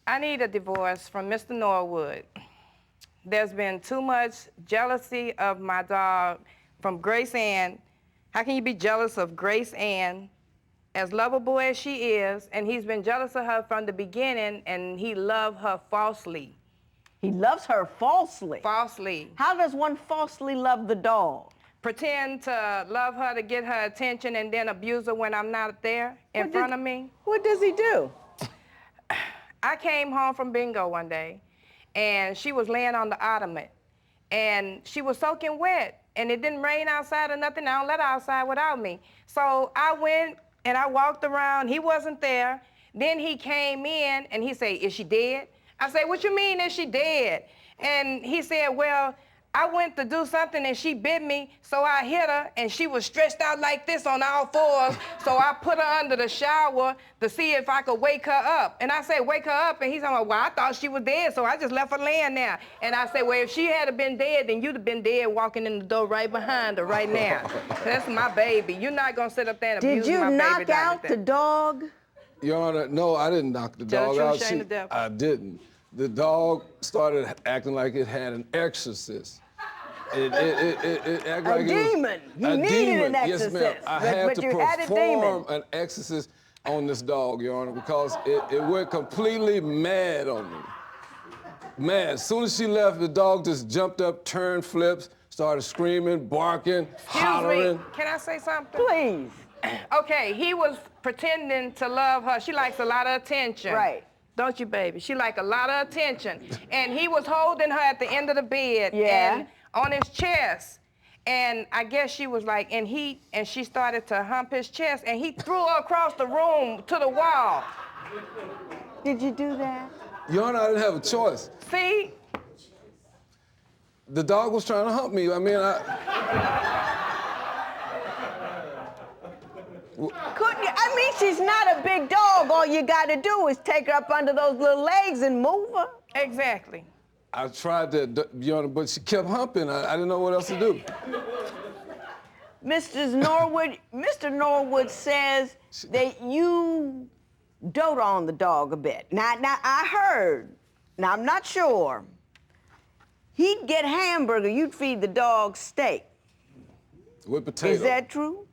I need a divorce from Mr. Norwood. There's been too much jealousy of my dog from Grace Ann. How can you be jealous of Grace Ann, as lovable as she is, and he's been jealous of her from the beginning, and he loved her falsely. He loves her falsely? Falsely. How does one falsely love the dog? Pretend to love her to get her attention and then abuse her when I'm not there in front of me. What does he do? I came home from bingo one day, and she was laying on the ottoman, and she was soaking wet, and it didn't rain outside or nothing. I don't let her outside without me. So I went and I walked around. He wasn't there. Then he came in, and he said, "Is she dead?" I said, "What you mean, is she dead?" And he said, "Well, I went to do something and she bit me, so I hit her, and she was stretched out like this on all fours, so I put her under the shower to see if I could wake her up." And I said, "Wake her up?" And he's like, "Well, I thought she was dead, so I just left her laying there." And I said, "Well, if she had been dead, then you'd have been dead walking in the door right behind her right now. That's my baby. You're not gonna sit up there and abuse my baby." Did you knock out the dog? Your Honor, no, I didn't knock the dog out. I didn't. The dog started acting like it had an exorcist. It acted like demon. You needed an exorcist. Yes, ma'am. I had to perform an exorcist on this dog, Your Honor, because it went completely mad on me. Mad. As soon as she left, the dog just jumped up, turned flips, started screaming, barking, hollering. Can I say something? Please. Okay, he was pretending to love her. She likes a lot of attention. Right. Don't you, baby? She likes a lot of attention. And he was holding her at the end of the bed. Yeah. And on his chest. And I guess she was like in heat, and she started to hump his chest, and he threw her across the room to the wall. Did you do that? Your Honor, I didn't have a choice. See? The dog was trying to hump me. I mean, I mean, she's not a big dog. All you gotta do is take her up under those little legs and move her. Exactly. I tried to, Your Honor, but she kept humping. I didn't know what else to do. Mr. Norwood says that you dote on the dog a bit. Now I heard, now I'm not sure, he'd get hamburger, you'd feed the dog steak. With potato. Is that true?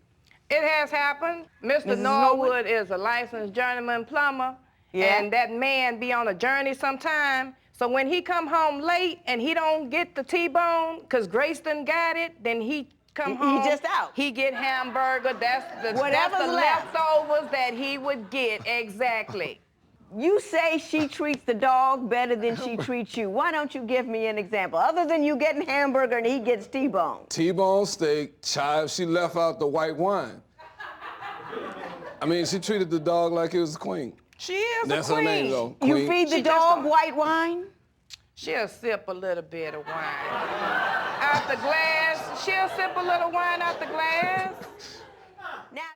It has happened. Mr. Norwood is a licensed journeyman plumber, and that man be on a journey sometime. So when he come home late and he don't get the T-bone, because Grace done got it, then he come home. He just out. He get hamburger. That's the leftovers that he would get, exactly. You say she treats the dog better than she treats you. Why don't you give me an example? Other than you getting hamburger and he gets T-bone. T-bone steak, chives, she left out the white wine. I mean, she treated the dog like it was a queen. She is That's a queen. Her name, though. Queen. You feed the dog white wine? She'll sip a little bit of wine out the glass. She'll sip a little wine out the glass. Now